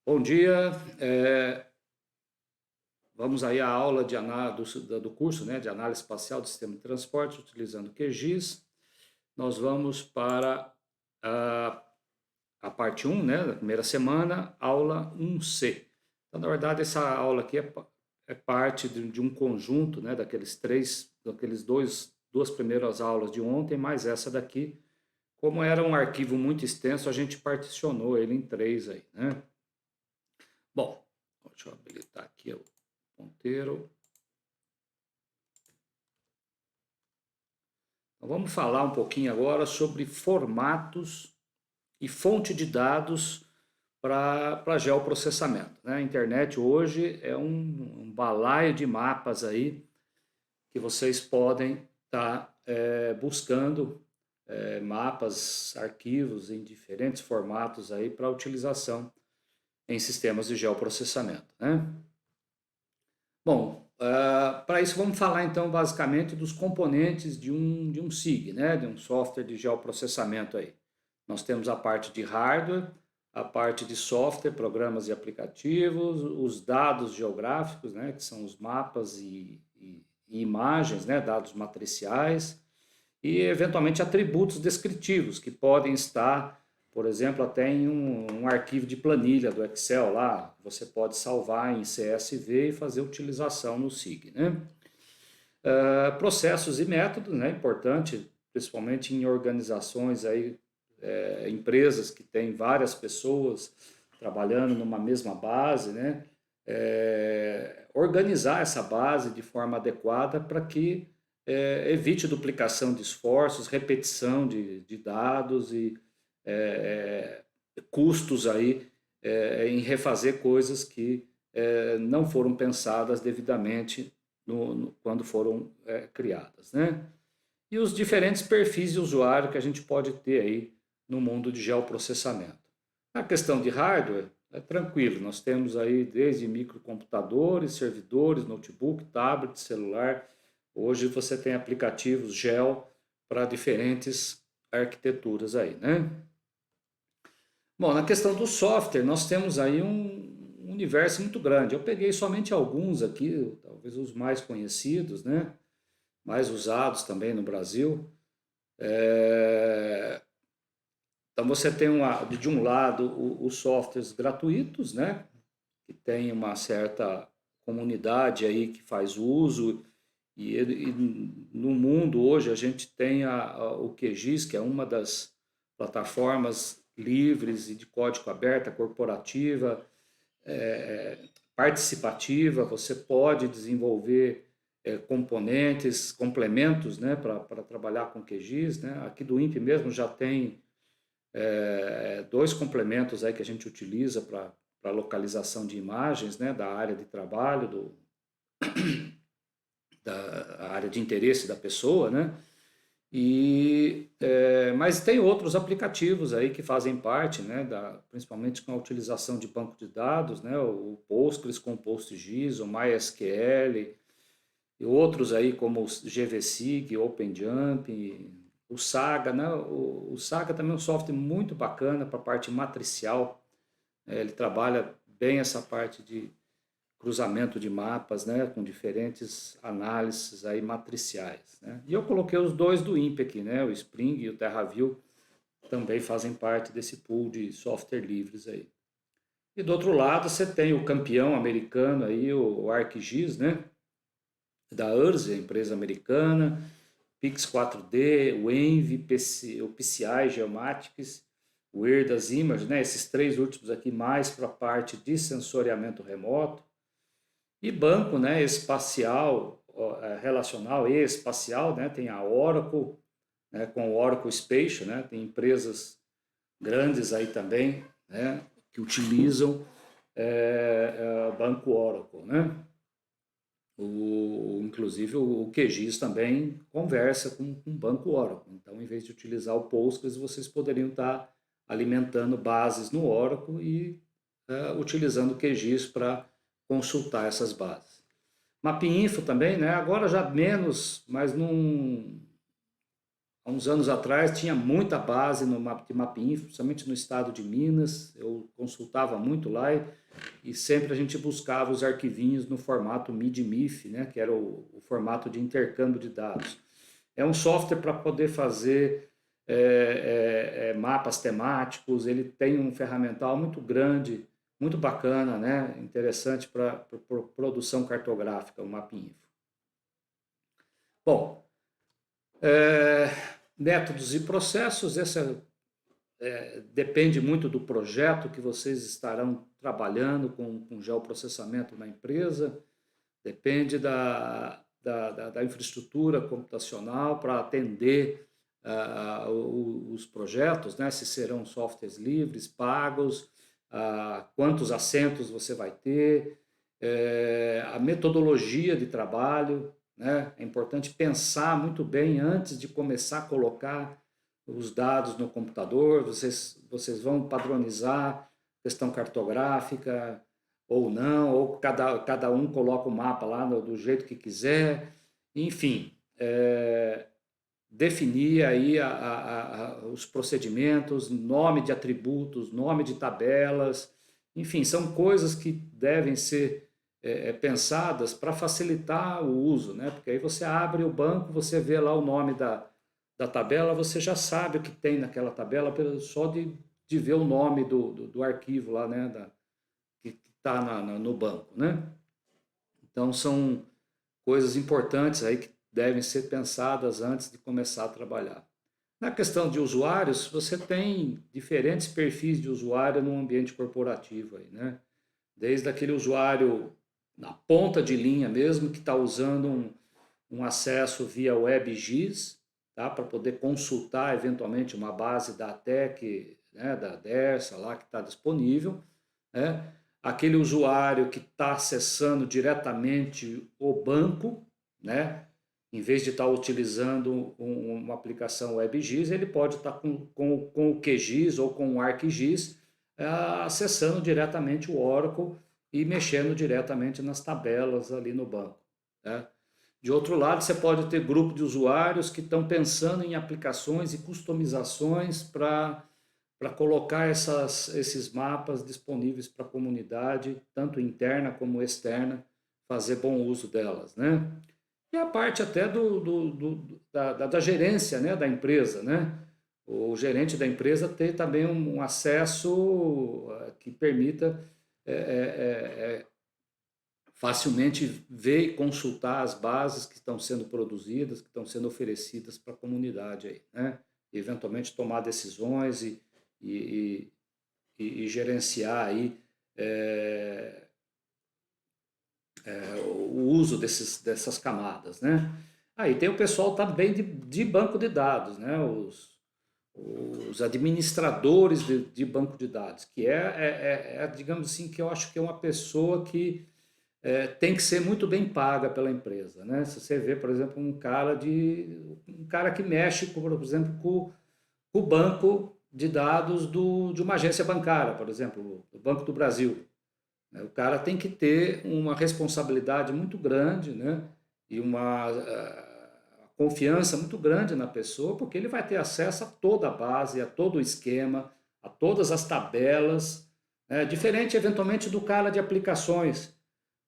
Bom dia, vamos aí à aula do curso, né, de análise espacial do sistema de transporte utilizando QGIS. Nós vamos para a, a parte 1, né, da primeira semana, aula 1C. Então, na verdade, essa aula aqui é parte de um conjunto, né, duas primeiras aulas de ontem, mais essa daqui. Como era um arquivo muito extenso, a gente particionou ele em três aí, né? Bom, deixa eu habilitar aqui o ponteiro. Então, vamos falar um pouquinho agora sobre formatos e fonte de dados para geoprocessamento, né? A internet hoje é um balaio de mapas aí que vocês podem estar buscando mapas, arquivos em diferentes formatos aí para utilização em sistemas de geoprocessamento, né? Bom, para isso vamos falar então basicamente dos componentes de um SIG, né? De um software de geoprocessamento aí. Nós temos a parte de hardware, a parte de software, programas e aplicativos, os dados geográficos, né? Que são os mapas e imagens, né? Dados matriciais e eventualmente atributos descritivos que podem estar, por exemplo, até em um arquivo de planilha do Excel lá, você pode salvar em CSV e fazer utilização no SIG, né? Processos e métodos, né? Importante, principalmente em organizações aí, empresas que têm várias pessoas trabalhando numa mesma base, né? Organizar essa base de forma adequada para que evite duplicação de esforços, repetição de dados e custos aí em refazer coisas que não foram pensadas devidamente quando foram criadas, né? E os diferentes perfis de usuário que a gente pode ter aí no mundo de geoprocessamento. Na questão de hardware, é tranquilo, nós temos aí desde microcomputadores, servidores, notebook, tablet, celular. Hoje você tem aplicativos gel para diferentes arquiteturas aí, né? Bom, na questão do software, nós temos aí um universo muito grande. Eu peguei somente alguns aqui, talvez os mais conhecidos, né? Mais usados também no Brasil. Então você tem de um lado os softwares gratuitos, né? Que tem uma certa comunidade aí que faz uso e no mundo hoje a gente tem o QGIS, que é uma das plataformas livres e de código aberto, corporativa, participativa. Você pode desenvolver componentes, complementos, né, para trabalhar com QGIS, né? Aqui do INPE mesmo já tem dois complementos aí que a gente utiliza para localização de imagens, né, da área de trabalho, da área de interesse da pessoa, né? Mas tem outros aplicativos aí que fazem parte, né, principalmente com a utilização de banco de dados, né, o Postgres com o PostGIS, o MySQL, e outros aí como o GVSig, OpenJump, o Saga, né? O Saga também é um software muito bacana para a parte matricial, ele trabalha bem essa parte de cruzamento de mapas, né, com diferentes análises aí matriciais, né? E eu coloquei os dois do INPE aqui, né, o Spring e o TerraView também fazem parte desse pool de software livres aí. E do outro lado você tem o campeão americano aí, o ArcGIS, né, da URSS, a empresa americana, Pix 4D, o Envy, o PCI Geomatics, o ERDAS Image, né, esses três últimos aqui mais para a parte de sensoriamento remoto. E banco, né, espacial, relacional e espacial, né, tem a Oracle, né, com o Oracle Spatial, né, tem empresas grandes aí também, né, que utilizam banco Oracle, né. Inclusive o QGIS também conversa com o banco Oracle. Então, em vez de utilizar o Postgres, vocês poderiam estar alimentando bases no Oracle e utilizando o QGIS para consultar essas bases. Mapinfo também, né? Agora já menos, mas há uns anos atrás tinha muita base de Mapinfo, principalmente no estado de Minas. Eu consultava muito lá e sempre a gente buscava os arquivinhos no formato MIDI-MIF, né, que era o formato de intercâmbio de dados. É um software para poder fazer mapas temáticos, ele tem um ferramental muito grande, muito bacana, né, interessante para produção cartográfica, o MapInfo. Bom, métodos e processos, depende muito do projeto que vocês estarão trabalhando com geoprocessamento na empresa, depende da infraestrutura computacional para atender os projetos, né? Se serão softwares livres, pagos, quantos assentos você vai ter, a metodologia de trabalho, né? É importante pensar muito bem antes de começar a colocar os dados no computador, vocês vão padronizar questão cartográfica ou não, ou cada um coloca o mapa lá do jeito que quiser, enfim, definir aí os procedimentos, nome de atributos, nome de tabelas, enfim, são coisas que devem ser pensadas para facilitar o uso, né? Porque aí você abre o banco, você vê lá o nome da tabela, você já sabe o que tem naquela tabela só de ver o nome do arquivo lá, né, que está no banco, né? Então, são coisas importantes aí que devem ser pensadas antes de começar a trabalhar. Na questão de usuários, você tem diferentes perfis de usuário no ambiente corporativo aí, né? Desde aquele usuário na ponta de linha mesmo, que está usando um acesso via WebGIS, tá? Para poder consultar eventualmente uma base da ATEC, né? Da DERSA lá que está disponível, né? Aquele usuário que está acessando diretamente o banco, né? Em vez de estar utilizando uma aplicação WebGIS, ele pode estar com o QGIS ou com o ArcGIS, acessando diretamente o Oracle e mexendo diretamente nas tabelas ali no banco, né? De outro lado, você pode ter grupo de usuários que estão pensando em aplicações e customizações para colocar esses mapas disponíveis para a comunidade, tanto interna como externa, fazer bom uso delas, né? E a parte até da gerência, né, da empresa, né? O gerente da empresa ter também um acesso que permita facilmente ver e consultar as bases que estão sendo produzidas, que estão sendo oferecidas para a comunidade aí, né? E eventualmente tomar decisões e gerenciar aí o uso dessas camadas, né? Aí tem o pessoal também de banco de dados, né? Os administradores de banco de dados, que digamos assim, que eu acho que é uma pessoa que tem que ser muito bem paga pela empresa, né? Se você vê, por exemplo, um cara que mexe, por exemplo, com o banco de dados de uma agência bancária, por exemplo, o Banco do Brasil, né? O cara tem que ter uma responsabilidade muito grande, né? E uma confiança muito grande na pessoa, porque ele vai ter acesso a toda a base, a todo o esquema, a todas as tabelas, né? Diferente eventualmente do cara de aplicações.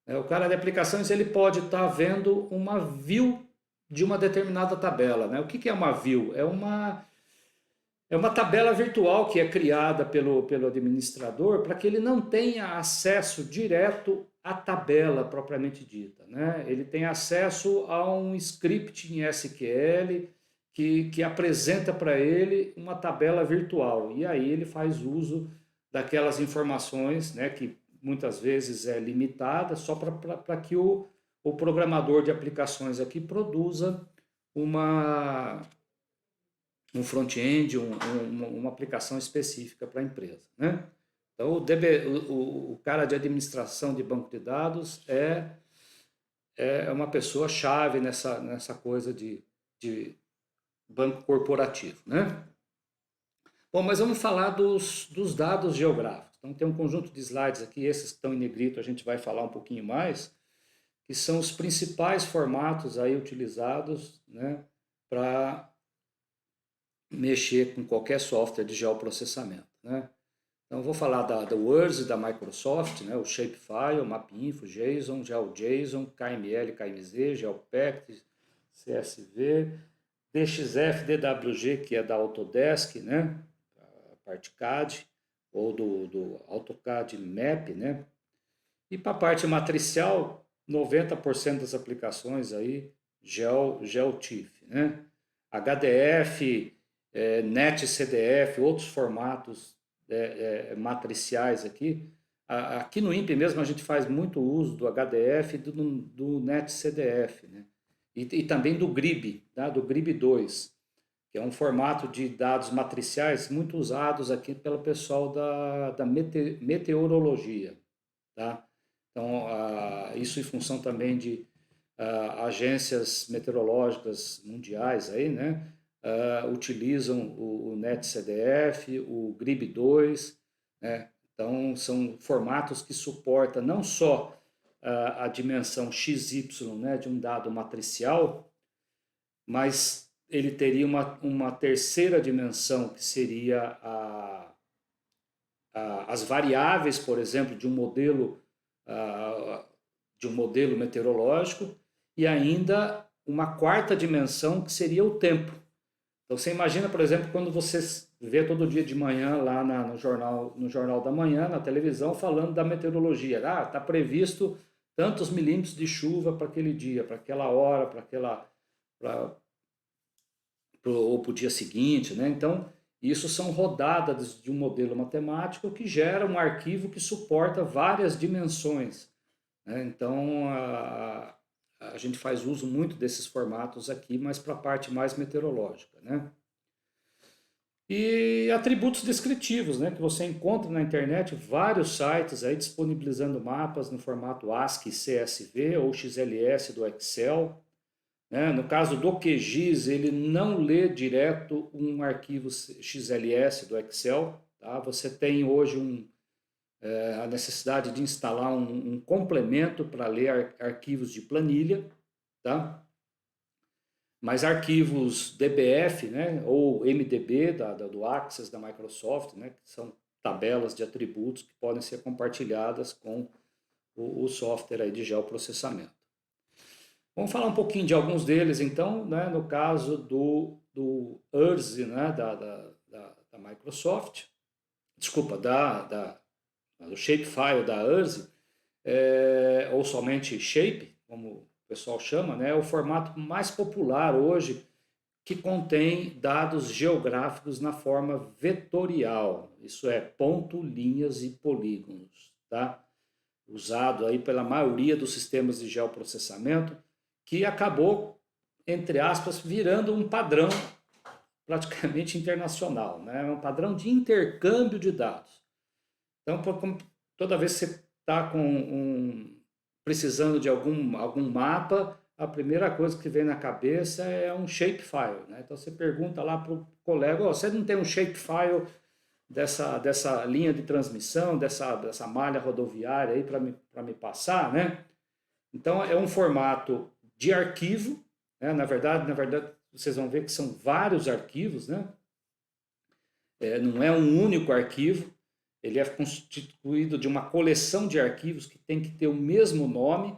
O cara de aplicações ele pode estar vendo uma view de uma determinada tabela, né? O que é uma view? É uma tabela virtual que é criada pelo administrador para que ele não tenha acesso direto à tabela propriamente dita, né? Ele tem acesso a um script em SQL que apresenta para ele uma tabela virtual. E aí ele faz uso daquelas informações, né, que muitas vezes é limitada, só para que o programador de aplicações aqui produza um front-end, uma aplicação específica para a empresa, né? Então, o cara de administração de banco de dados é uma pessoa chave nessa coisa de banco corporativo, né? Bom, mas vamos falar dos dados geográficos. Então, tem um conjunto de slides aqui, esses que estão em negrito a gente vai falar um pouquinho mais, que são os principais formatos aí utilizados, né, para mexer com qualquer software de geoprocessamento, né? Então, eu vou falar do Word da Microsoft, né? O Shapefile, MapInfo, JSON, GeoJSON, KML, KMZ, GeoPact, CSV, DXF, DWG, que é da Autodesk, né? A parte CAD, ou do AutoCAD Map, né? E para a parte matricial, 90% das aplicações aí, GeoTIFF, né? HDF, NetCDF, outros formatos matriciais aqui. Aqui no INPE mesmo a gente faz muito uso do HDF e do NetCDF, né? E também do GRIB, tá? Do GRIB 2, que é um formato de dados matriciais muito usados aqui pelo pessoal da meteorologia, tá? Então, isso em função também de agências meteorológicas mundiais aí, né? Utilizam o NetCDF, o GRIB2, né? Então, são formatos que suportam não só a dimensão XY, né, de um dado matricial, mas ele teria uma terceira dimensão, que seria as variáveis, por exemplo, de um modelo meteorológico, e ainda uma quarta dimensão, que seria o tempo. Então, você imagina, por exemplo, quando você vê todo dia de manhã lá no jornal da manhã, na televisão, falando da meteorologia. Está previsto tantos milímetros de chuva para aquele dia, para aquela hora, ou para o dia seguinte, né? Então, isso são rodadas de um modelo matemático que gera um arquivo que suporta várias dimensões, né? Então, a gente faz uso muito desses formatos aqui, mas para a parte mais meteorológica, né? E atributos descritivos, né, que você encontra na internet, vários sites aí disponibilizando mapas no formato ASCII, CSV ou XLS do Excel, né? No caso do QGIS, ele não lê direto um arquivo XLS do Excel, tá? Você tem hoje a necessidade de instalar um complemento para ler arquivos de planilha, tá? Mas arquivos DBF, né, ou MDB do Access da Microsoft, né, que são tabelas de atributos que podem ser compartilhadas com o software aí de geoprocessamento. Vamos falar um pouquinho de alguns deles, então, né, no caso do URSS, né, da Microsoft, desculpa, do Shapefile da URSS, ou somente Shape, como o pessoal chama, né, é o formato mais popular hoje que contém dados geográficos na forma vetorial, isso é, ponto, linhas e polígonos, tá? Usado aí pela maioria dos sistemas de geoprocessamento, que acabou, entre aspas, virando um padrão praticamente internacional, né? Um padrão de intercâmbio de dados. Então, toda vez que você está precisando de algum mapa, a primeira coisa que vem na cabeça é um shapefile, né? Então, você pergunta lá para o colega, você não tem um shapefile dessa linha de transmissão, dessa malha rodoviária aí para me passar, né? Então, é um formato de arquivo, né? Na verdade, vocês vão ver que são vários arquivos, né? Não é um único arquivo, ele é constituído de uma coleção de arquivos que tem que ter o mesmo nome,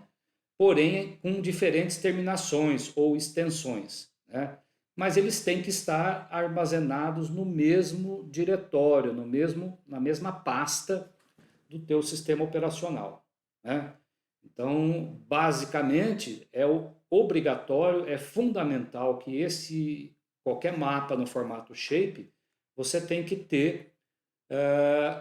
porém com diferentes terminações ou extensões, né? Mas eles têm que estar armazenados no mesmo diretório, na mesma pasta do teu sistema operacional, né? Então, basicamente, é obrigatório, é fundamental que qualquer mapa no formato Shape, você tem que ter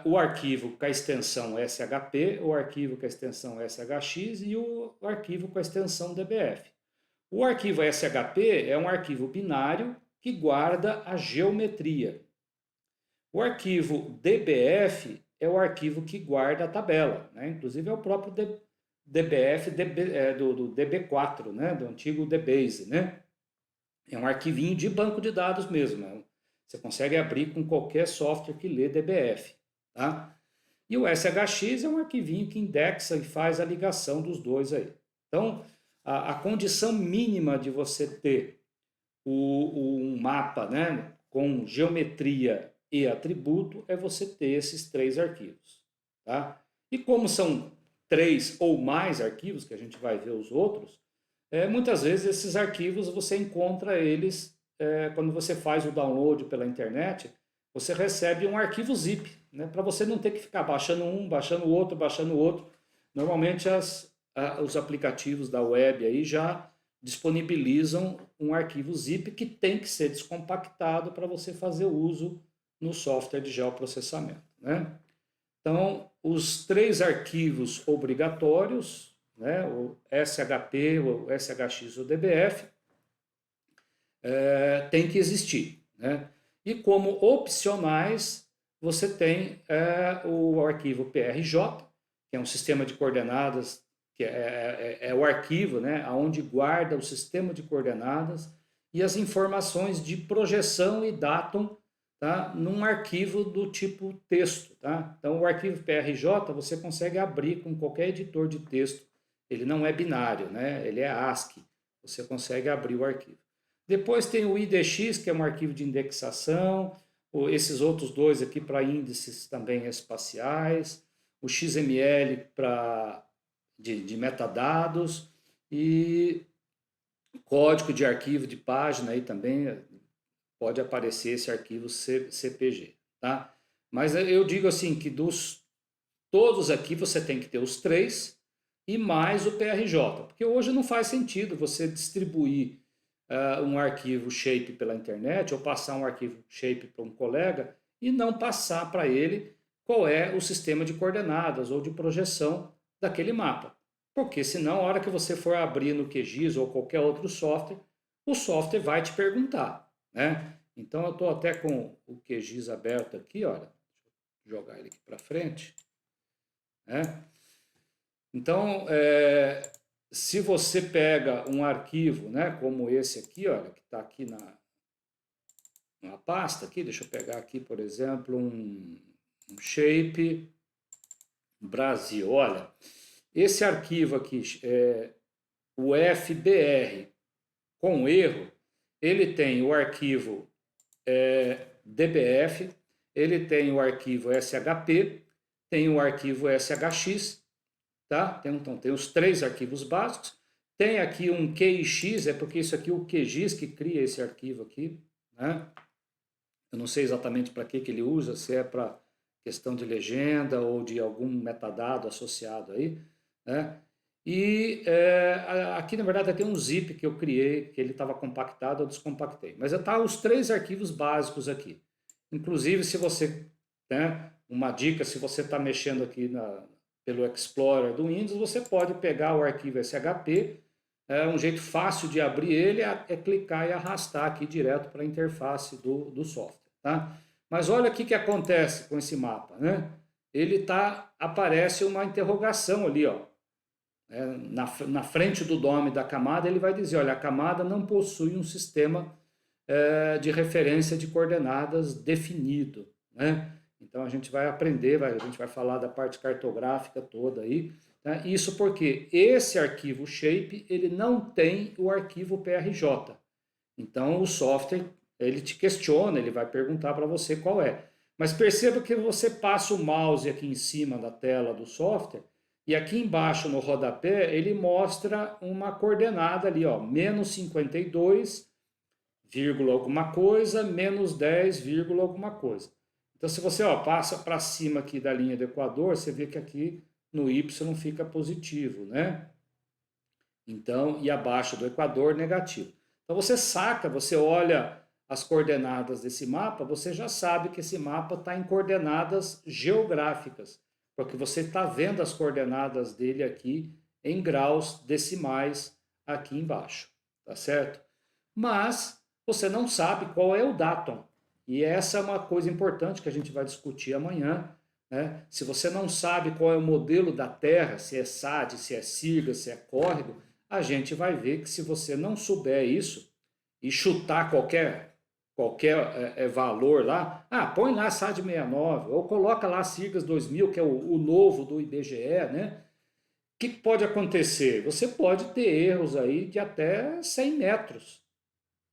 o arquivo com a extensão SHP, o arquivo com a extensão SHX e o arquivo com a extensão DBF. O arquivo SHP é um arquivo binário que guarda a geometria. O arquivo DBF é o arquivo que guarda a tabela, né? Inclusive é o próprio DBF do DB4, né? Do antigo DBase, né? É um arquivinho de banco de dados mesmo, né? Você consegue abrir com qualquer software que lê DBF, tá? E o SHX é um arquivinho que indexa e faz a ligação dos dois aí. Então, a condição mínima de você ter um mapa, né, com geometria e atributo é você ter esses 3 arquivos, tá? E como são 3 ou mais arquivos, que a gente vai ver os outros, muitas vezes esses arquivos você encontra eles quando você faz o download pela internet, você recebe um arquivo zip, né? Para você não ter que ficar baixando um, baixando o outro, baixando o outro. Normalmente os aplicativos da web aí já disponibilizam um arquivo zip que tem que ser descompactado para você fazer uso no software de geoprocessamento, né? Então, os 3 arquivos obrigatórios, né, o SHP, o SHX ou o DBF, tem que existir, né? E como opcionais, você tem o arquivo PRJ, que é um sistema de coordenadas, que é o arquivo, né, onde guarda o sistema de coordenadas e as informações de projeção e datum, tá, num arquivo do tipo texto. Tá? Então, o arquivo PRJ você consegue abrir com qualquer editor de texto. Ele não é binário, né? Ele é ASCII. Você consegue abrir o arquivo. Depois tem o IDX, que é um arquivo de indexação, esses outros 2 aqui para índices também espaciais, o XML de metadados e código de arquivo de página aí também pode aparecer esse arquivo CPG, tá? Mas eu digo assim que todos aqui você tem que ter os 3 e mais o PRJ, porque hoje não faz sentido você distribuir um arquivo shape pela internet ou passar um arquivo shape para um colega e não passar para ele qual é o sistema de coordenadas ou de projeção daquele mapa. Porque senão, a hora que você for abrir no QGIS ou qualquer outro software, o software vai te perguntar, né? Então, eu estou até com o QGIS aberto aqui, olha, deixa eu jogar ele aqui para frente, né? Então, se você pega um arquivo, né, como esse aqui, olha, que está aqui na pasta, aqui, deixa eu pegar aqui, por exemplo, um shape Brasil. Olha, esse arquivo aqui, o FBR com erro, ele tem o arquivo DBF, ele tem o arquivo SHP, tem o arquivo SHX, tá? Então, tem os 3 arquivos básicos. Tem aqui um QIX, é porque isso aqui é o QGIS que cria esse arquivo aqui, né? Eu não sei exatamente para que ele usa, se é para questão de legenda ou de algum metadado associado aí, né? E aqui, na verdade, tem um zip que eu criei, que ele estava compactado, eu descompactei. Mas está os 3 arquivos básicos aqui. Inclusive, se você, né, uma dica, se você está mexendo aqui pelo Explorer do Windows, você pode pegar o arquivo SHP, um jeito fácil de abrir ele é clicar e arrastar aqui direto para a interface do software. Tá? Mas olha o que acontece com esse mapa, né? Aparece uma interrogação ali, ó. Na frente do nome da camada, ele vai dizer, olha, a camada não possui um sistema de referência de coordenadas definido, né? Então a gente vai aprender, a gente vai falar da parte cartográfica toda aí, né? Isso porque esse arquivo shape, ele não tem o arquivo PRJ. Então o software, ele te questiona, ele vai perguntar para você qual é. Mas perceba que você passa o mouse aqui em cima da tela do software e aqui embaixo no rodapé ele mostra uma coordenada ali, ó, -52, vírgula alguma coisa, -10, vírgula alguma coisa. Então, se você passa para cima aqui da linha do Equador, você vê que aqui no Y fica positivo, né? Então, e abaixo do Equador, negativo. Então, você saca, você olha as coordenadas desse mapa, você já sabe que esse mapa está em coordenadas geográficas, porque você está vendo as coordenadas dele aqui em graus decimais aqui embaixo, tá certo? Mas você não sabe qual é o datum. E essa é uma coisa importante que a gente vai discutir amanhã, né? Se você não sabe qual é o modelo da Terra, se é SAD, se é SIRGA, se é córrego, a gente vai ver que se você não souber isso e chutar qualquer valor lá, põe lá SAD 69, ou coloca lá SIRGAS 2000, que é o novo do IBGE, né? O que pode acontecer? Você pode ter erros aí de até 100 metros,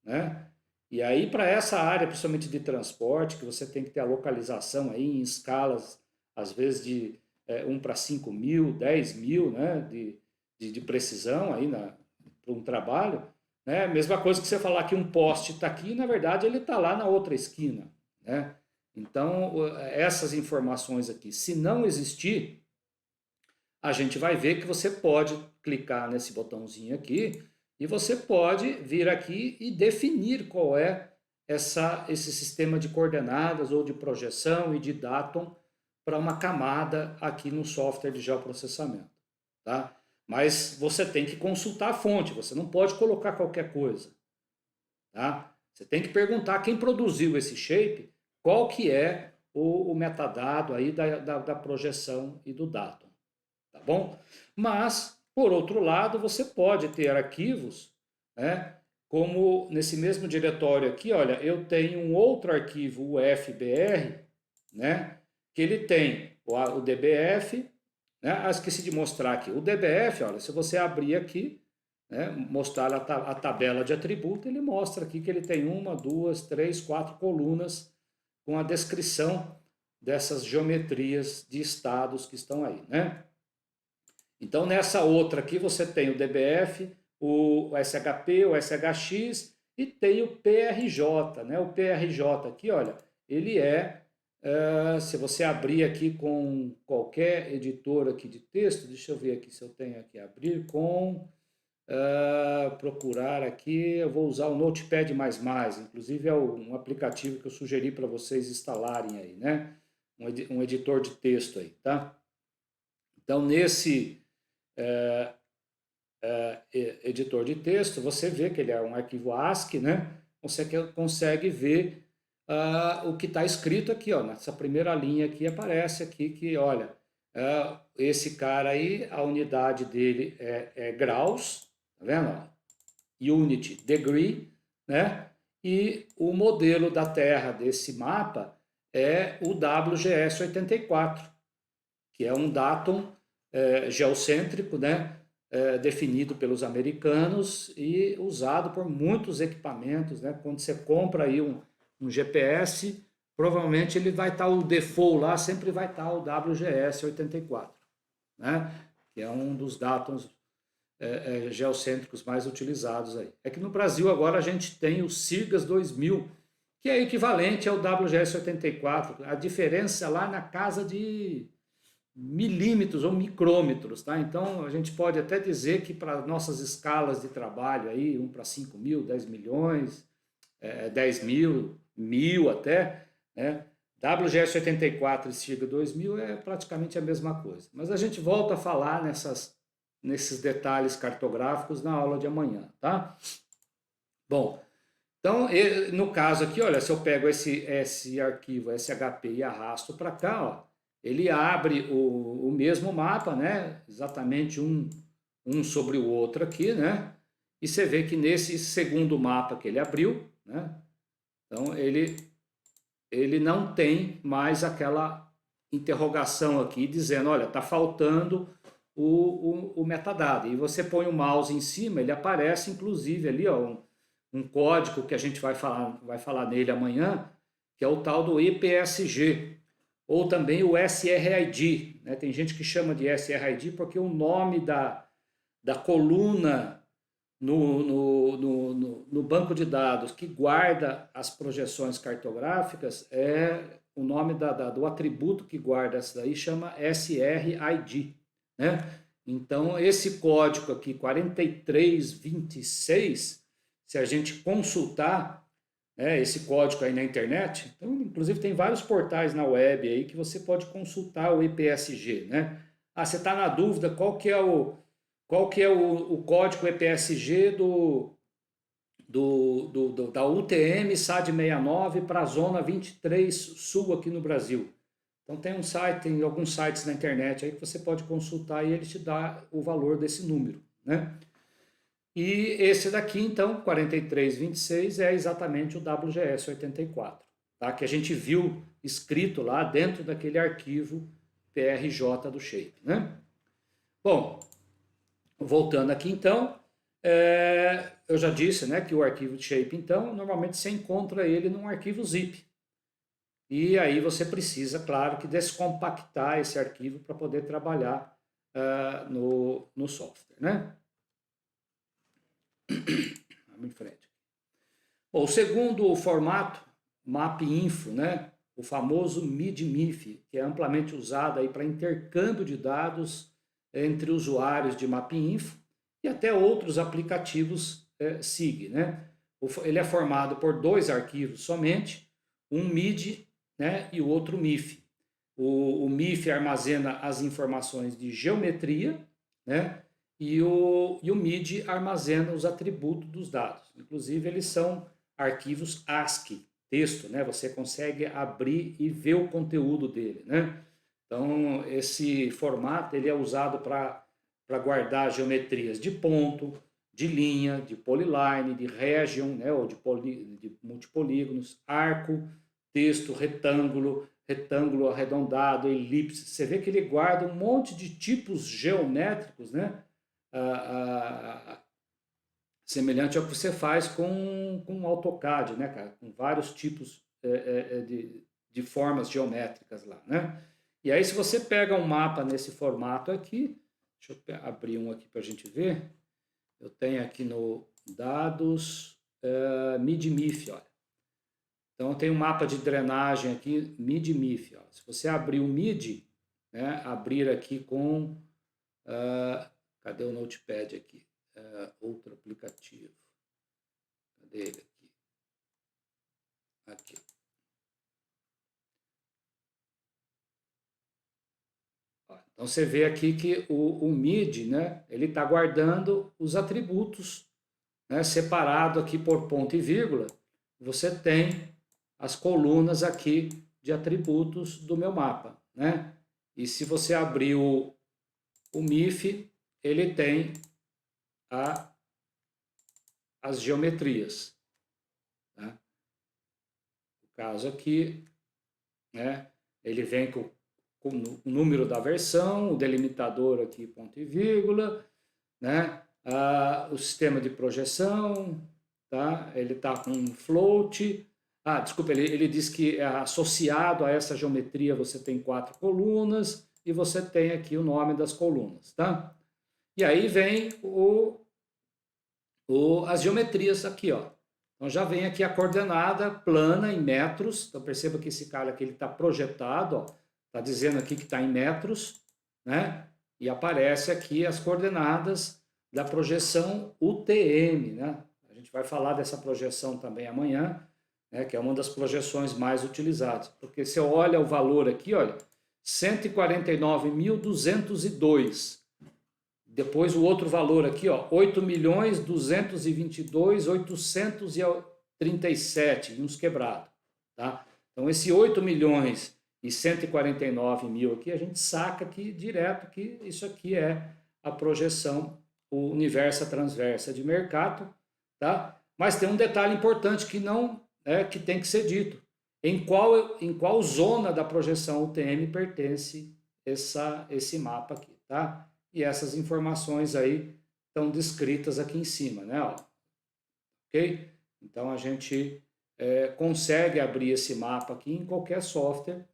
né? E aí, para essa área, principalmente de transporte, que você tem que ter a localização aí em escalas, às vezes de 1 para 5 mil, 10 mil, né, de precisão aí para um trabalho, né? Mesma coisa que você falar que um poste está aqui, na verdade ele está lá na outra esquina, né? Então, essas informações aqui, se não existir, a gente vai ver que você pode clicar nesse botãozinho aqui e você pode vir aqui e definir qual é esse sistema de coordenadas ou de projeção e de datum para uma camada aqui no software de geoprocessamento, tá? Mas você tem que consultar a fonte, você não pode colocar qualquer coisa, tá? Você tem que perguntar quem produziu esse shape, qual que é o metadado aí da projeção e do datum, tá bom? Mas, por outro lado, você pode ter arquivos, né? Como nesse mesmo diretório aqui, olha, eu tenho um outro arquivo, o FBR, né? Que ele tem o DBF, né? Ah, esqueci de mostrar aqui. O DBF, olha, se você abrir aqui, né, mostrar a tabela de atributo, ele mostra aqui que ele tem 1, 2, 3, 4 colunas com a descrição dessas geometrias de estados que estão aí, né? Então, nessa outra aqui, você tem o DBF, o SHP, o SHX e tem o PRJ, né? O PRJ aqui, olha, ele se você abrir aqui com qualquer editor aqui de texto, deixa eu ver aqui se eu tenho aqui, abrir com, procurar aqui, eu vou usar o Notepad++, inclusive é um aplicativo que eu sugeri para vocês instalarem aí, né? Um editor de texto aí, tá? Então, nesse editor de texto, você vê que ele é um arquivo ASCII, né? Você consegue ver o que está escrito aqui, ó, nessa primeira linha aqui aparece aqui que, olha, esse cara aí, a unidade dele é graus, tá vendo? Unit, degree, né? E o modelo da Terra desse mapa é o WGS 84, que é um datum geocêntrico, né? Definido pelos americanos e usado por muitos equipamentos, né? Quando você compra aí um GPS, provavelmente ele vai estar, o default lá sempre vai estar o WGS 84, né? Que é um dos datums geocêntricos mais utilizados aí. É que no Brasil agora a gente tem o SIRGAS 2000, que é equivalente ao WGS 84, a diferença lá na casa de milímetros ou micrômetros, tá? Então a gente pode até dizer que para nossas escalas de trabalho aí, 1 para 5 mil, 10 milhões, 10 mil, 1000 até, né? WGS 84 e SIRGA 2000 é praticamente a mesma coisa. Mas a gente volta a falar nesses detalhes cartográficos na aula de amanhã, tá? Bom, então no caso aqui, olha, se eu pego esse arquivo SHP e arrasto para cá, ó, ele abre o mesmo mapa, né? Exatamente um sobre o outro aqui, né? E você vê que nesse segundo mapa que ele abriu, né? Então ele não tem mais aquela interrogação aqui dizendo, olha, está faltando o metadado. E você põe o mouse em cima, ele aparece inclusive ali, ó, um código que a gente vai falar nele amanhã, que é o tal do EPSG, ou também o SRID, né? Tem gente que chama de SRID porque o nome da coluna no banco de dados que guarda as projeções cartográficas o nome do atributo que guarda essa daí chama SRID, né? Então, esse código aqui, 4326, se a gente consultar esse código aí na internet, então, inclusive tem vários portais na web aí que você pode consultar o EPSG, né? Ah, você está na dúvida qual que é o código EPSG da UTM SAD 69 para a zona 23 Sul aqui no Brasil. Então tem alguns sites na internet aí que você pode consultar e ele te dá o valor desse número, né? E esse daqui, então, 4326, é exatamente o WGS 84, tá? Que a gente viu escrito lá dentro daquele arquivo PRJ do Shape, né? Bom, voltando aqui então, Eu já disse, né, que o arquivo de shape, então, normalmente você encontra ele num arquivo zip. E aí você precisa, claro, que descompactar esse arquivo para poder trabalhar no software, né? Vamos em frente. Bom, o segundo formato, MapInfo, né? O famoso MIDMIF, que é amplamente usado aí para intercâmbio de dados entre usuários de MapInfo e até outros aplicativos SIG, né? Ele é formado por dois arquivos somente, um MID, né, e o outro MIF. O MIF armazena as informações de geometria, né? E o MID armazena os atributos dos dados. Inclusive, eles são arquivos ASCII, texto, né? Você consegue abrir e ver o conteúdo dele, né? Então, esse formato ele é usado para guardar geometrias de ponto, de linha, de polyline, de region, né? Ou de multipolígonos, arco, texto, retângulo, retângulo arredondado, elipse. Você vê que ele guarda um monte de tipos geométricos, né? Semelhante ao que você faz com AutoCAD, né, cara? Com vários tipos de formas geométricas lá, né? E aí, se você pega um mapa nesse formato aqui, deixa eu abrir um aqui para a gente ver. Eu tenho aqui no dados MIDMIF, olha. Então, tem um mapa de drenagem aqui, MIDMIF. Ó. Se você abrir o MID, né, abrir aqui com... cadê o Notepad aqui? Outro aplicativo. Cadê ele aqui? Aqui. Ó, então, você vê aqui que o MID, né, ele está guardando os atributos, né, separado aqui por ponto e vírgula. Você tem as colunas aqui de atributos do meu mapa, né? E se você abrir o MIF, ele tem as geometrias. Tá? No caso aqui, né, ele vem com o número da versão, o delimitador aqui, ponto e vírgula, né? O sistema de projeção, tá? Ele está com float. Desculpa, ele diz que associado a essa geometria você tem 4 colunas e você tem aqui o nome das colunas, tá? E aí vem as geometrias aqui, ó. Então já vem aqui a coordenada plana em metros. Então perceba que esse cara aqui ele está projetado, ó. Está dizendo aqui que está em metros, né? E aparece aqui as coordenadas da projeção UTM, né? A gente vai falar dessa projeção também amanhã, né? Que é uma das projeções mais utilizadas. Porque você olha o valor aqui, olha, 149.202. Depois o outro valor aqui, ó, 8.222.837 e uns quebrados, tá? Então esse 8.149.000 aqui, a gente saca aqui direto que isso aqui é a projeção, o universo transversa de Mercator, tá? Mas tem um detalhe importante que não que tem que ser dito. Em qual zona da projeção UTM pertence esse mapa aqui, tá? E essas informações aí estão descritas aqui em cima, né? Ó. Ok? Então a gente consegue abrir esse mapa aqui em qualquer software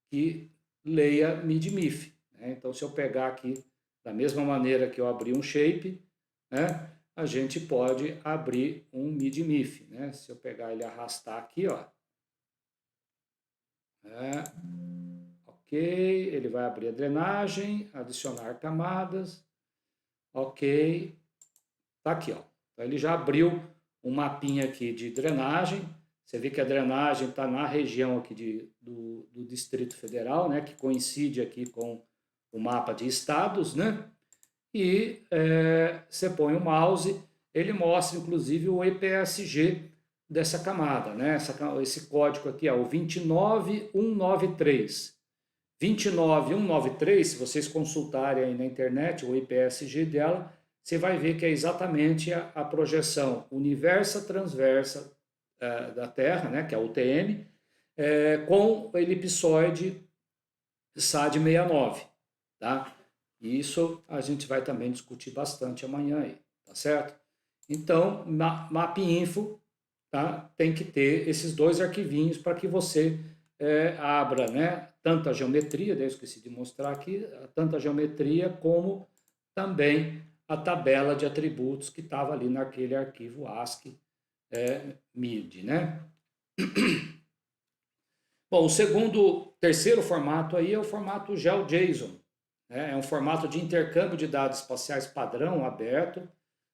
que leia MIDMIF. Né? Então, se eu pegar aqui da mesma maneira que eu abri um shape, né? A gente pode abrir um MIDMIF. Né? Se eu pegar ele e arrastar aqui, ó. Ok, ele vai abrir a drenagem, adicionar camadas, ok, tá aqui, ó. Então ele já abriu um mapinha aqui de drenagem, você vê que a drenagem está na região aqui do Distrito Federal, né, que coincide aqui com o mapa de estados, né, e você põe o mouse, ele mostra inclusive o EPSG dessa camada, né, esse código aqui é o 29193. 29193, se vocês consultarem aí na internet o IPSG dela, você vai ver que é exatamente a projeção universa transversa da Terra, né, que é a UTM, com o elipsoide SAD 69, tá? E isso a gente vai também discutir bastante amanhã aí, tá certo? Então, mapinfo, tá? Tem que ter esses dois arquivinhos para que você abra, né? Tanto a geometria, daí eu esqueci de mostrar aqui, tanto a geometria como também a tabela de atributos que estava ali naquele arquivo ASCII MIDI, né? Bom, terceiro formato aí é o formato GeoJSON, né? É um formato de intercâmbio de dados espaciais padrão aberto,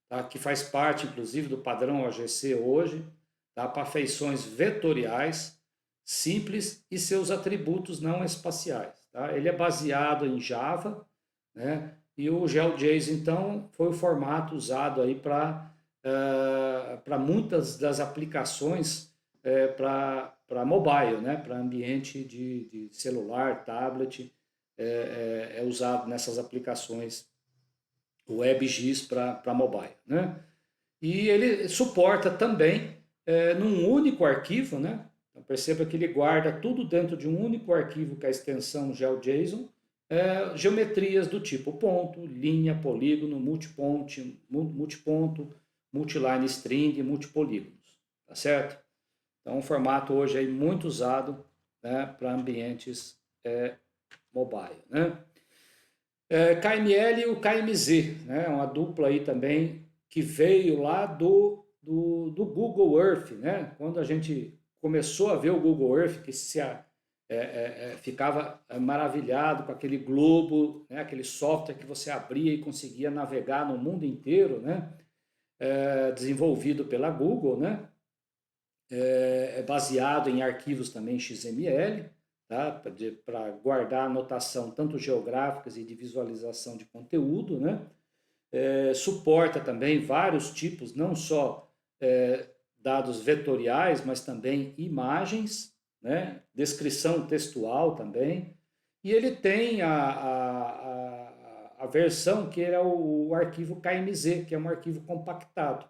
tá? Que faz parte, inclusive, do padrão OGC hoje, tá? Para feições vetoriais, simples e seus atributos não espaciais, tá? Ele é baseado em Java, né? E o GeoJSON, então, foi o formato usado aí para muitas das aplicações para mobile, né? Para ambiente de celular, tablet, é usado nessas aplicações o WebGIS para mobile, né? E ele suporta também num único arquivo, né? Então, perceba que ele guarda tudo dentro de um único arquivo que é a extensão GeoJSON, geometrias do tipo ponto, linha, polígono, multiponto, multiline string, multipolígonos, tá certo? Então, um formato hoje aí muito usado, né, para ambientes mobile, né? KML e o KMZ, né? Uma dupla aí também que veio lá do Google Earth, né? Quando a gente começou a ver o Google Earth, que ficava maravilhado com aquele globo, né? Aquele software que você abria e conseguia navegar no mundo inteiro, né? Desenvolvido pela Google, né? É baseado em arquivos também XML, tá? Para guardar anotação tanto geográficas e de visualização de conteúdo, né? Suporta também vários tipos, não só dados vetoriais, mas também imagens, né? Descrição textual também. E ele tem a versão que é o arquivo KMZ, que é um arquivo compactado.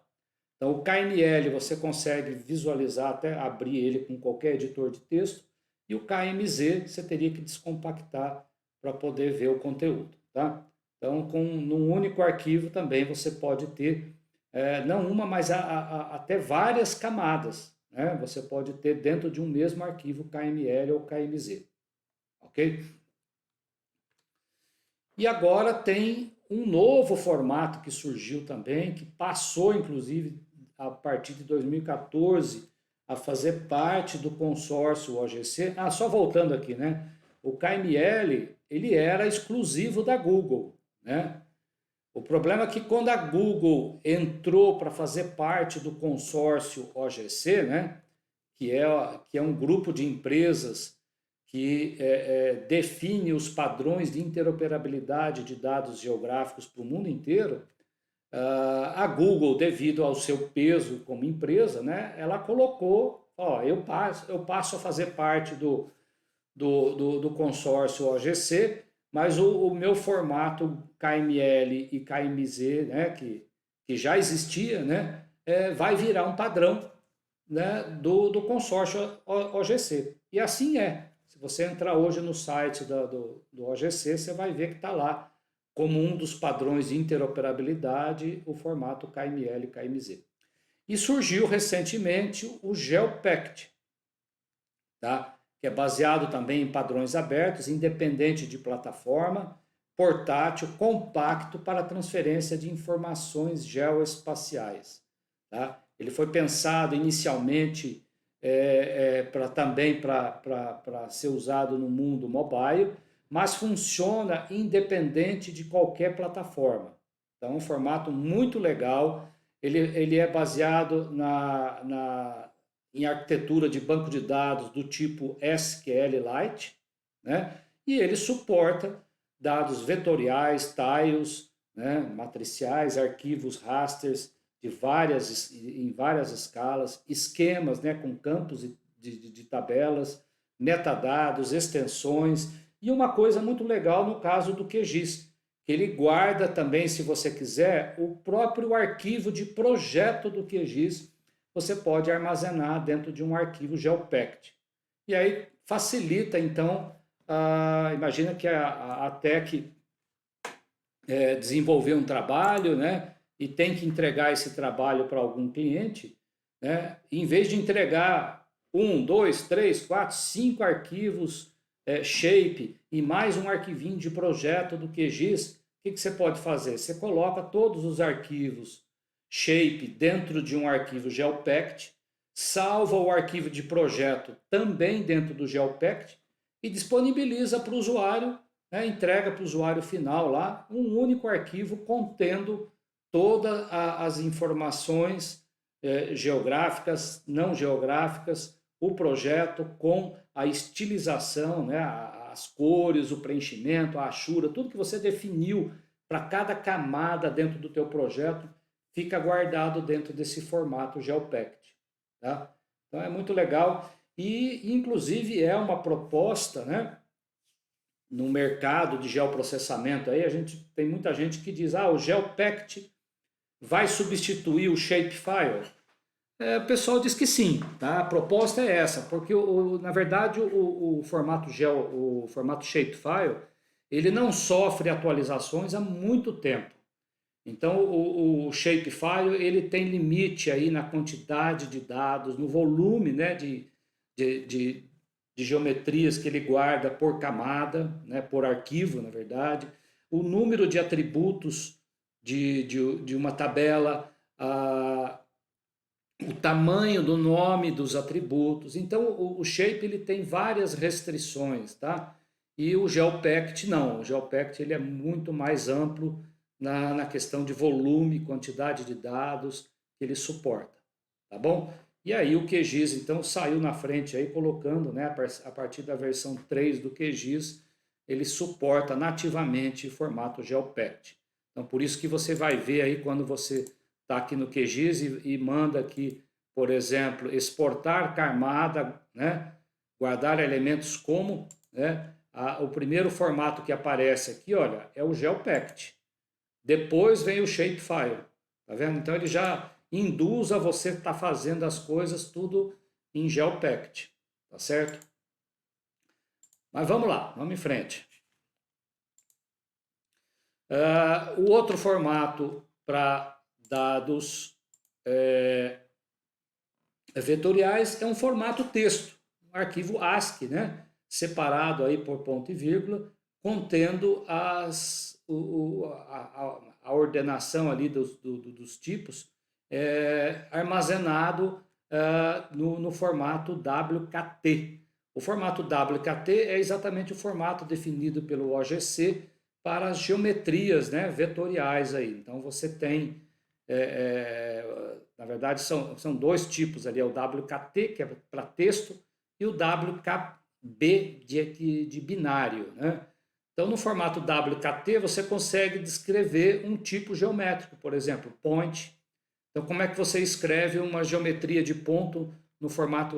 Então, o KML você consegue visualizar, até abrir ele com qualquer editor de texto, e o KMZ você teria que descompactar para poder ver o conteúdo, tá? Então, num único arquivo também você pode ter, não uma, mas até várias camadas, né? Você pode ter dentro de um mesmo arquivo KML ou KMZ, ok? E agora tem um novo formato que surgiu também, que passou, inclusive, a partir de 2014, a fazer parte do consórcio OGC. Só voltando aqui, né? O KML, ele era exclusivo da Google, né? O problema é que quando a Google entrou para fazer parte do consórcio OGC, né? Que é um grupo de empresas que define os padrões de interoperabilidade de dados geográficos para o mundo inteiro, a Google, devido ao seu peso como empresa, né, ela colocou, eu passo a fazer parte do consórcio OGC, mas o meu formato KML e KMZ, né, que já existia, né, vai virar um padrão, né, do consórcio OGC. E assim é. Se você entrar hoje no site do OGC, você vai ver que está lá como um dos padrões de interoperabilidade o formato KML e KMZ. E surgiu recentemente o GeoPact, tá? Que é baseado também em padrões abertos, independente de plataforma, portátil, compacto para transferência de informações geoespaciais. Tá? Ele foi pensado inicialmente também para ser usado no mundo mobile, mas funciona independente de qualquer plataforma. Então, é um formato muito legal. Ele é baseado em arquitetura de banco de dados do tipo SQLite, né? E ele suporta dados vetoriais, tiles, né? Matriciais, arquivos rasters em várias escalas, esquemas, né? Com campos de tabelas, metadados, extensões, e uma coisa muito legal no caso do QGIS, que ele guarda também, se você quiser, o próprio arquivo de projeto do QGIS, você pode armazenar dentro de um arquivo GeoPact. E aí facilita, então, imagina que a TEC desenvolveu um trabalho, né? e tem que entregar esse trabalho para algum cliente, né? Em vez de entregar um, dois, três, quatro, cinco arquivos Shape e mais um arquivinho de projeto do QGIS, o que você pode fazer? Você coloca todos os arquivos Shape dentro de um arquivo GeoPact, salva o arquivo de projeto também dentro do GeoPact e disponibiliza para o usuário, né, entrega para o usuário final lá um único arquivo contendo todas as informações geográficas, não geográficas, o projeto com a estilização, né, as cores, o preenchimento, a achura, tudo que você definiu para cada camada dentro do teu projeto fica guardado dentro desse formato GeoPact. Tá? Então é muito legal e inclusive é uma proposta, né, no mercado de geoprocessamento. Aí a gente tem muita gente que diz, o GeoPact vai substituir o Shapefile? O pessoal diz que sim, tá? A proposta é essa, porque na verdade o formato o formato Shapefile, ele não sofre atualizações há muito tempo. Então o Shapefile ele tem limite aí na quantidade de dados, no volume, né, de geometrias que ele guarda por camada, né, por arquivo, na verdade, o número de atributos de uma tabela, o tamanho do nome dos atributos. Então o Shape ele tem várias restrições, tá? E o GeoPact não. O GeoPact ele é muito mais amplo na questão de volume, quantidade de dados que ele suporta, tá bom? E aí o QGIS então saiu na frente aí colocando, né, a partir da versão 3 do QGIS, ele suporta nativamente o formato GeoPact. Então por isso que você vai ver aí quando você está aqui no QGIS e manda aqui, por exemplo, exportar camada, né, guardar elementos como, né, o primeiro formato que aparece aqui, olha, é o GeoPact. Depois vem o Shapefile, tá vendo? Então ele já induz a você estar fazendo as coisas tudo em GeoPact, tá certo? Mas vamos lá, vamos em frente. O outro formato para dados vetoriais é um formato texto, um arquivo ASCII, né? Separado aí por ponto e vírgula, contendo a ordenação ali dos tipos armazenado no formato WKT. O formato WKT é exatamente o formato definido pelo OGC para as geometrias, né, vetoriais aí. Então você tem, na verdade são dois tipos ali, é o WKT, que é para texto, e o WKB de binário, né? Então, no formato WKT, você consegue descrever um tipo geométrico, por exemplo, point. Então, como é que você escreve uma geometria de ponto no formato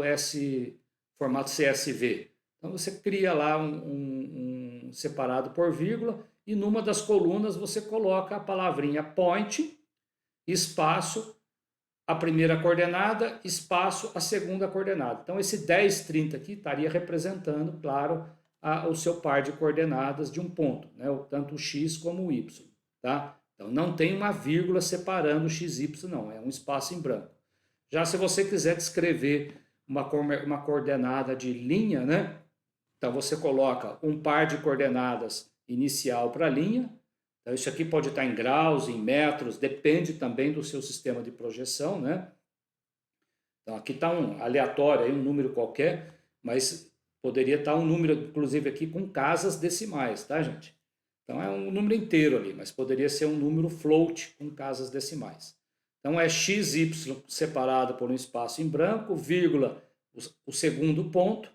formato CSV? Então, você cria lá um separado por vírgula e numa das colunas você coloca a palavrinha point, espaço, a primeira coordenada, espaço, a segunda coordenada. Então, esse 10, 30 aqui estaria representando, claro, o seu par de coordenadas de um ponto, né? Tanto o x como o y, tá? Então não tem uma vírgula separando o x e y, não, é um espaço em branco. Já se você quiser descrever uma coordenada de linha, né? Então você coloca um par de coordenadas inicial para a linha. Então isso aqui pode estar em graus, em metros, depende também do seu sistema de projeção, né? Então aqui está um aleatório, aí, um número qualquer, mas poderia estar um número, inclusive aqui, com casas decimais, tá, gente? Então é um número inteiro ali, mas poderia ser um número float com casas decimais. Então é x, y separado por um espaço em branco, vírgula, o segundo ponto,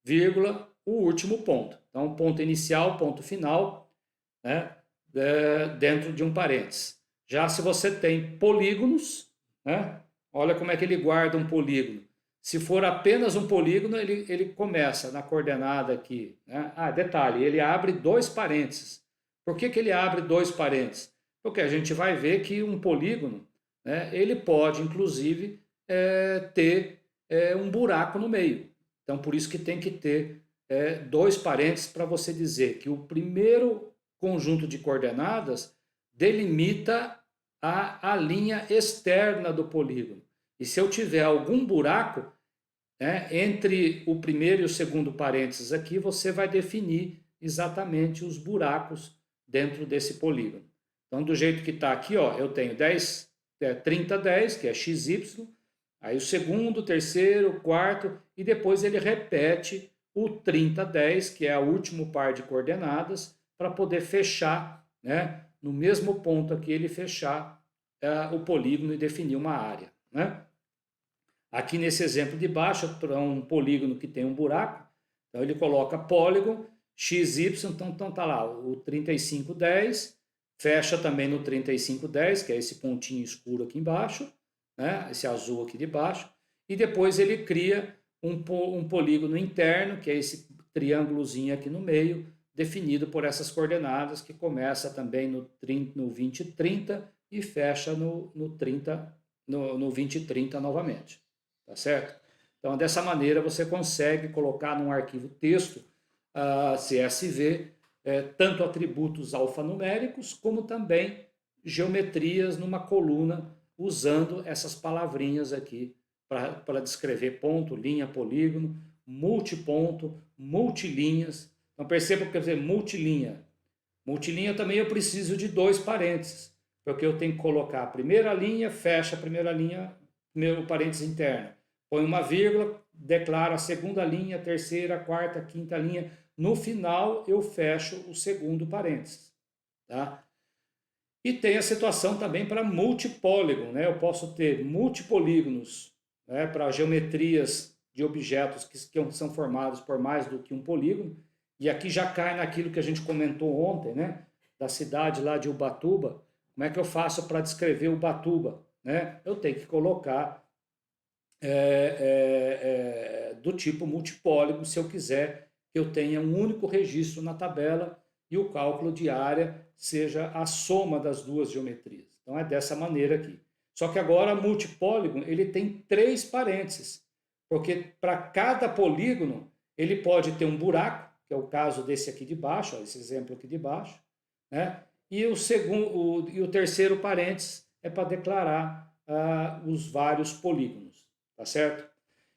vírgula, o último ponto. Então ponto inicial, ponto final, né, dentro de um parênteses. Já se você tem polígonos, né, olha como é que ele guarda um polígono. Se for apenas um polígono, ele começa na coordenada aqui, né? Detalhe, ele abre dois parênteses. Por que ele abre dois parênteses? Porque a gente vai ver que um polígono, né, ele pode, inclusive, ter um buraco no meio. Então, por isso que tem que ter dois parênteses para você dizer que o primeiro conjunto de coordenadas delimita a linha externa do polígono. E se eu tiver algum buraco, né, entre o primeiro e o segundo parênteses aqui, você vai definir exatamente os buracos dentro desse polígono. Então, do jeito que está aqui, ó, eu tenho 30, 10, que é XY, aí o segundo, terceiro, quarto, e depois ele repete o 30, 10, que é o último par de coordenadas, para poder fechar, né, no mesmo ponto aqui, ele fechar o polígono e definir uma área, né? Aqui nesse exemplo de baixo, para um polígono que tem um buraco, então ele coloca polígono XY, então tá lá o 3510, fecha também no 3510, que é esse pontinho escuro aqui embaixo, né? Esse azul aqui de baixo, e depois ele cria um polígono interno, que é esse triângulozinho aqui no meio, definido por essas coordenadas, que começa também no 20 e 30 e fecha no 20 e 30 novamente. Tá certo? Então, dessa maneira, você consegue colocar num arquivo texto CSV tanto atributos alfanuméricos, como também geometrias numa coluna, usando essas palavrinhas aqui para descrever ponto, linha, polígono, multiponto, multilinhas. Então, perceba que multilinha. Multilinha também eu preciso de 2 parênteses, porque eu tenho que colocar a primeira linha, fecha a primeira linha, primeiro parênteses interno. Põe uma vírgula, declaro a segunda linha, terceira, quarta, quinta linha. No final, eu fecho o segundo parênteses. Tá? E tem a situação também para multipóligon, né? Eu posso ter multipolígonos, né, para geometrias de objetos que são formados por mais do que um polígono. E aqui já cai naquilo que a gente comentou ontem, né? Da cidade lá de Ubatuba. Como é que eu faço para descrever Ubatuba? Né? Eu tenho que colocar do tipo multipóligo, se eu quiser que eu tenha um único registro na tabela e o cálculo de área seja a soma das duas geometrias. Então é dessa maneira aqui. Só que agora multipóligo ele tem 3 parênteses, porque para cada polígono ele pode ter um buraco, que é o caso desse aqui de baixo, ó, esse exemplo aqui de baixo, né? E o terceiro parênteses é para declarar os vários polígonos. Tá certo?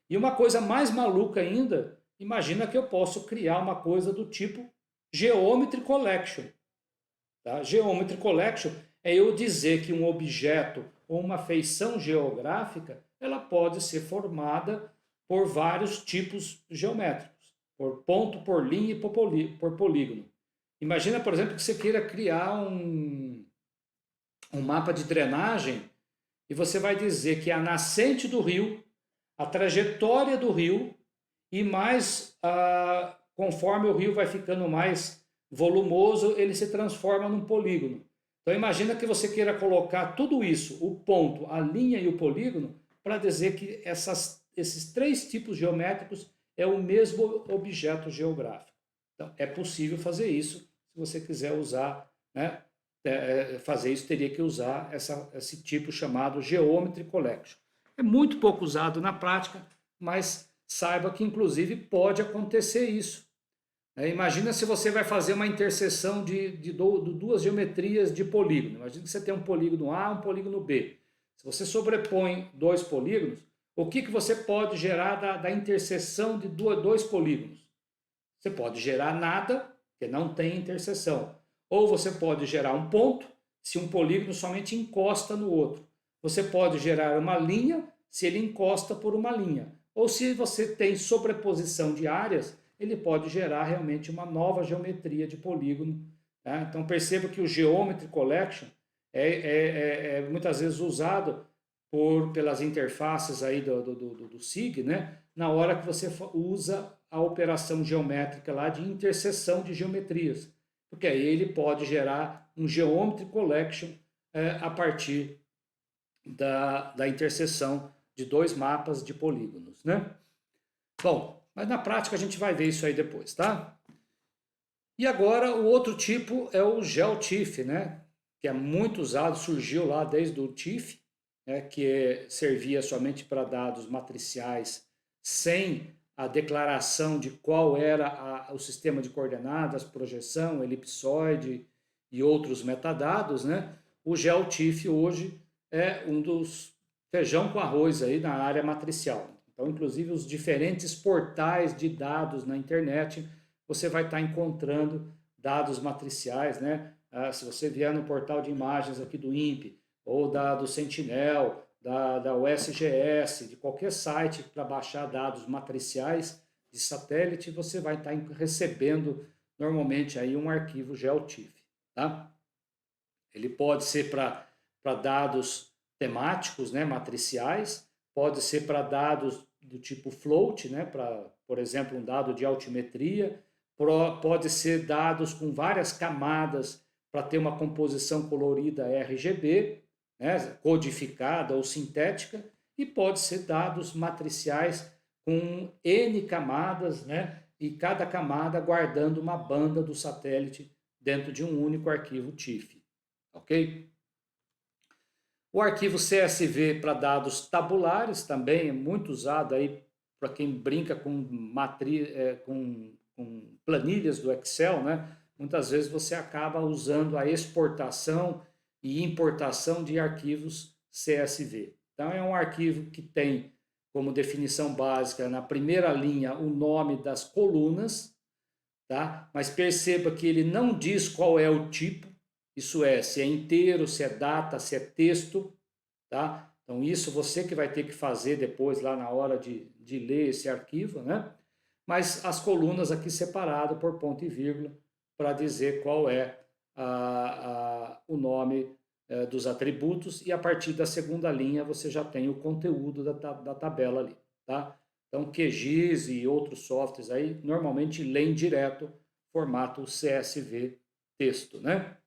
E uma coisa mais maluca ainda, imagina que eu posso criar uma coisa do tipo Geometry Collection. Tá? Geometry Collection é eu dizer que um objeto ou uma feição geográfica ela pode ser formada por vários tipos geométricos, por ponto, por linha e por polígono. Imagina, por exemplo, que você queira criar um mapa de drenagem e você vai dizer que a nascente do rio, a trajetória do rio e mais, conforme o rio vai ficando mais volumoso, ele se transforma num polígono. Então imagina que você queira colocar tudo isso, o ponto, a linha e o polígono, para dizer que esses 3 tipos geométricos é o mesmo objeto geográfico. Então é possível fazer isso, se você quiser usar, né? Fazer isso teria que usar esse tipo chamado Geometry Collection. É muito pouco usado na prática, mas saiba que inclusive pode acontecer isso. Imagina se você vai fazer uma interseção de 2 geometrias de polígono. Imagina que você tem um polígono A e um polígono B. Se você sobrepõe 2 polígonos, o que você pode gerar da interseção de 2 polígonos? Você pode gerar nada, porque não tem interseção. Ou você pode gerar um ponto, se um polígono somente encosta no outro. Você pode gerar uma linha, se ele encosta por uma linha. Ou se você tem sobreposição de áreas, ele pode gerar realmente uma nova geometria de polígono. Tá? Então perceba que o Geometry Collection é muitas vezes usado pelas interfaces aí do SIG, né? Na hora que você usa a operação geométrica lá de interseção de geometrias. Porque aí ele pode gerar um Geometry Collection a partir da interseção de 2 mapas de polígonos, né? Bom, mas na prática a gente vai ver isso aí depois, tá? E agora o outro tipo é o GeoTIFF, né? Que é muito usado, surgiu lá desde o TIFF, né? Que servia somente para dados matriciais sem a declaração de qual era o sistema de coordenadas, projeção, elipsoide e outros metadados, né? o GeoTIFF hoje é um dos feijão com arroz aí na área matricial. Então, inclusive, os diferentes portais de dados na internet, você vai estar encontrando dados matriciais, né? Se você vier no portal de imagens aqui do INPE, ou do Sentinel, da USGS, de qualquer site para baixar dados matriciais de satélite, você vai estar recebendo normalmente aí um arquivo GeoTIFF, tá? Ele pode ser para dados temáticos, né, matriciais, pode ser para dados do tipo float, né, para, por exemplo, um dado de altimetria, pode ser dados com várias camadas para ter uma composição colorida RGB, né, codificada ou sintética, e pode ser dados matriciais com N camadas, né, e cada camada guardando uma banda do satélite dentro de um único arquivo TIFF, ok? O arquivo CSV para dados tabulares também é muito usado aí para quem brinca com planilhas do Excel, né? Muitas vezes você acaba usando a exportação e importação de arquivos CSV. Então é um arquivo que tem como definição básica na primeira linha o nome das colunas, tá? Mas perceba que ele não diz qual é o tipo, isso é, se é inteiro, se é data, se é texto, tá? Então isso você que vai ter que fazer depois lá na hora de ler esse arquivo, né? Mas as colunas aqui separado por ponto e vírgula para dizer qual é o nome dos atributos, e a partir da segunda linha você já tem o conteúdo da tabela ali, tá? Então QGIS e outros softwares aí normalmente leem direto formato CSV texto, né?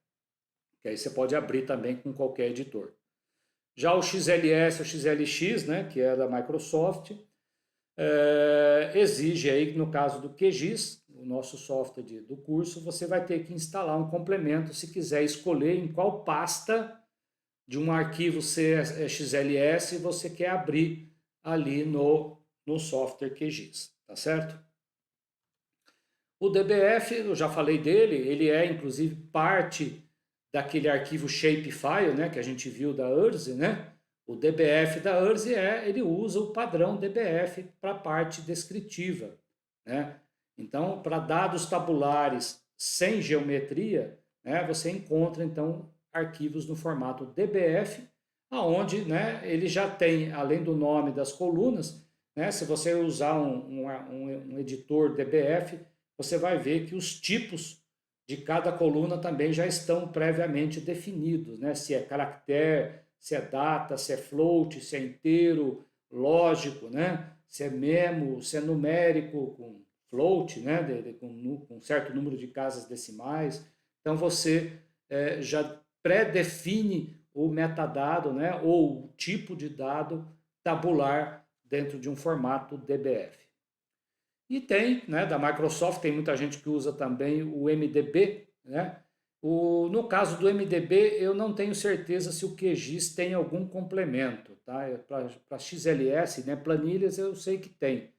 Que aí você pode abrir também com qualquer editor. Já o XLS, o XLX, né, que é da Microsoft, exige aí, no caso do QGIS, o nosso software do curso, você vai ter que instalar um complemento se quiser escolher em qual pasta de um arquivo XLS você quer abrir ali no software QGIS, tá certo? O DBF, eu já falei dele, ele é inclusive parte daquele arquivo shapefile, né, que a gente viu da URSS, né? O DBF da URSS ele usa o padrão DBF para a parte descritiva, né? Então, para dados tabulares sem geometria, né, você encontra então arquivos no formato DBF, aonde, né, ele já tem, além do nome das colunas, né, se você usar um editor DBF, você vai ver que os tipos de cada coluna também já estão previamente definidos, né? Se é caractere, se é data, se é float, se é inteiro, lógico, né? Se é memo, se é numérico com float, né? Com um certo número de casas decimais. Então você já pré-define o metadado, né? Ou o tipo de dado tabular dentro de um formato DBF. E tem, né, da Microsoft, tem muita gente que usa também o MDB, né? No caso do MDB, eu não tenho certeza se o QGIS tem algum complemento, tá? Para XLS, né, planilhas, eu sei que tem.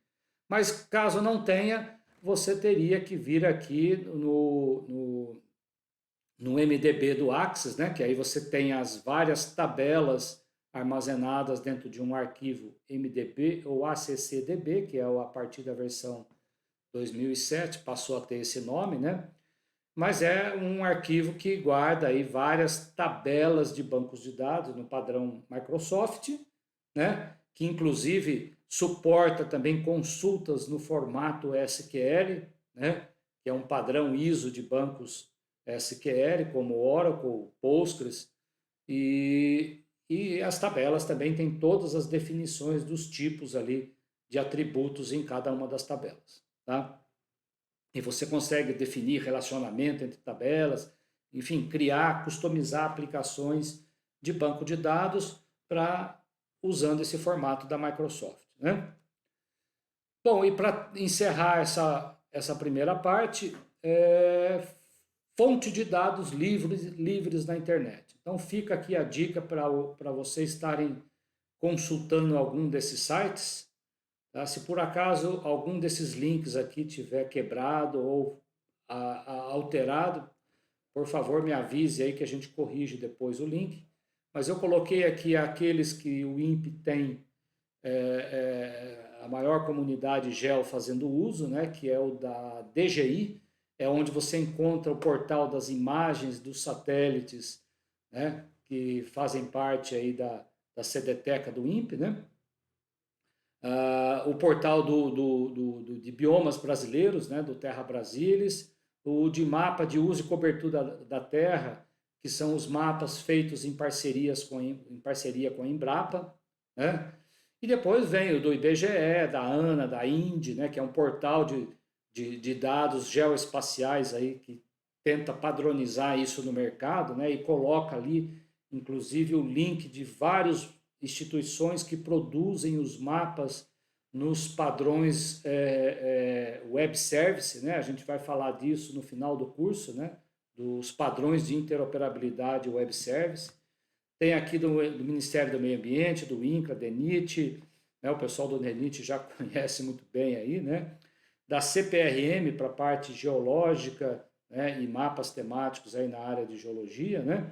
Mas caso não tenha, você teria que vir aqui no MDB do Axis, né, que aí você tem as várias tabelas armazenadas dentro de um arquivo MDB ou ACCDB, que é a partir da versão 2007, passou a ter esse nome, né? Mas é um arquivo que guarda aí várias tabelas de bancos de dados no padrão Microsoft, né? Que inclusive suporta também consultas no formato SQL, né? Que é um padrão ISO de bancos SQL, como Oracle, Postgres, e as tabelas também têm todas as definições dos tipos ali de atributos em cada uma das tabelas, tá? E você consegue definir relacionamento entre tabelas, enfim, criar, customizar aplicações de banco de dados para usando esse formato da Microsoft, né? Bom, e para encerrar essa primeira parte, fonte de dados livres na internet. Então fica aqui a dica para vocês estarem consultando algum desses sites, tá? Se por acaso algum desses links aqui tiver quebrado ou alterado, por favor me avise aí que a gente corrige depois o link. Mas eu coloquei aqui aqueles que o INPE tem a maior comunidade GEO fazendo uso, né, que é o da DGI, é onde você encontra o portal das imagens dos satélites, né, que fazem parte aí da CDTECA do INPE, né? O portal de biomas brasileiros, né, do Terra Brasilis, o de mapa de uso e cobertura da terra, que são os mapas feitos em parceria com a Embrapa, né? E depois vem o do IBGE, da ANA, da INDE, né, que é um portal de dados geoespaciais aí, que tenta padronizar isso no mercado, né, e coloca ali, inclusive, o link de várias instituições que produzem os mapas nos padrões web service, né? A gente vai falar disso no final do curso, né? Dos padrões de interoperabilidade web service. Tem aqui do Ministério do Meio Ambiente, do INCRA, DENIT, né? O pessoal do DENIT já conhece muito bem aí, né? Da CPRM para a parte geológica, né? E mapas temáticos aí na área de geologia, né?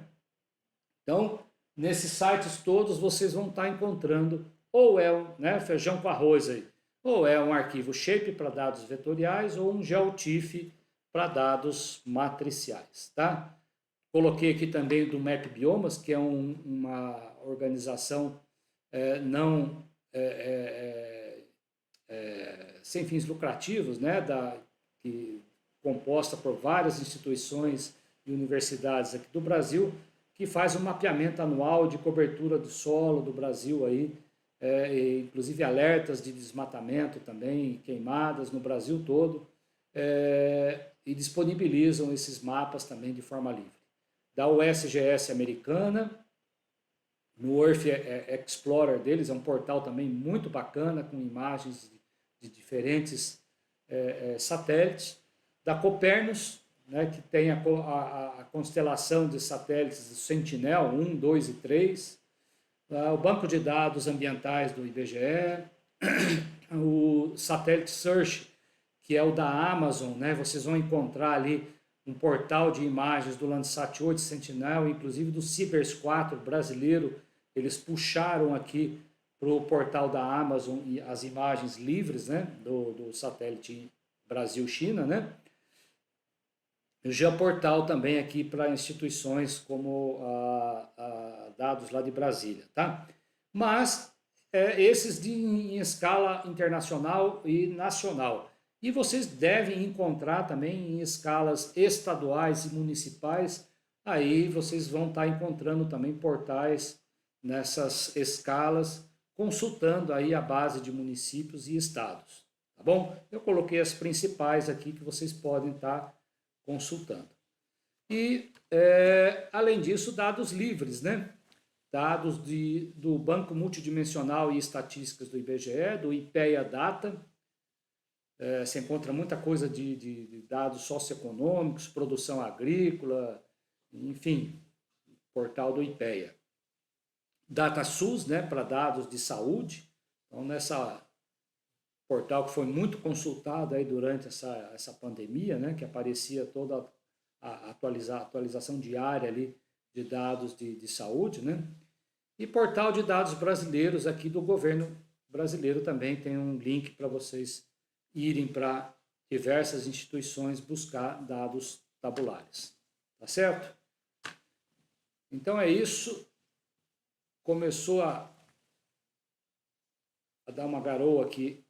Então, nesses sites todos vocês vão estar encontrando ou né, feijão com arroz aí, ou é um arquivo shape para dados vetoriais ou um GeoTIFF para dados matriciais, tá? Coloquei aqui também do Map Biomas, que é uma organização não sem fins lucrativos, né, composta por várias instituições e universidades aqui do Brasil, que faz um mapeamento anual de cobertura do solo do Brasil aí, inclusive alertas de desmatamento também, queimadas no Brasil todo, e disponibilizam esses mapas também de forma livre. Da USGS americana, no Earth Explorer deles, é um portal também muito bacana, com imagens de diferentes satélites. Da Copernicus, né, que tem a constelação de satélites do Sentinel 1, 2 e 3, o banco de dados ambientais do IBGE, o Satellite Search, que é o da Amazon, né, vocês vão encontrar ali um portal de imagens do Landsat 8 Sentinel, inclusive do Cibers 4 brasileiro, eles puxaram aqui para o portal da Amazon e as imagens livres, né, do satélite Brasil-China, né? O Geoportal também aqui para instituições como dados lá de Brasília, tá? Mas esses em escala internacional e nacional. E vocês devem encontrar também em escalas estaduais e municipais, aí vocês vão estar encontrando também portais nessas escalas, consultando aí a base de municípios e estados, tá bom? Eu coloquei as principais aqui que vocês podem estar consultando. E, além disso, dados livres, né? Dados do Banco Multidimensional e Estatísticas do IBGE, do IPEA Data. Você encontra muita coisa de dados socioeconômicos, produção agrícola, enfim, portal do IPEA. DataSUS, né, para dados de saúde. Então, nessa portal que foi muito consultado aí durante essa pandemia, né, que aparecia toda a atualização diária ali de dados de saúde, né? E portal de dados brasileiros aqui do governo brasileiro também tem um link para vocês irem para diversas instituições buscar dados tabulares. Tá certo? Então é isso. Começou a dar uma garoa aqui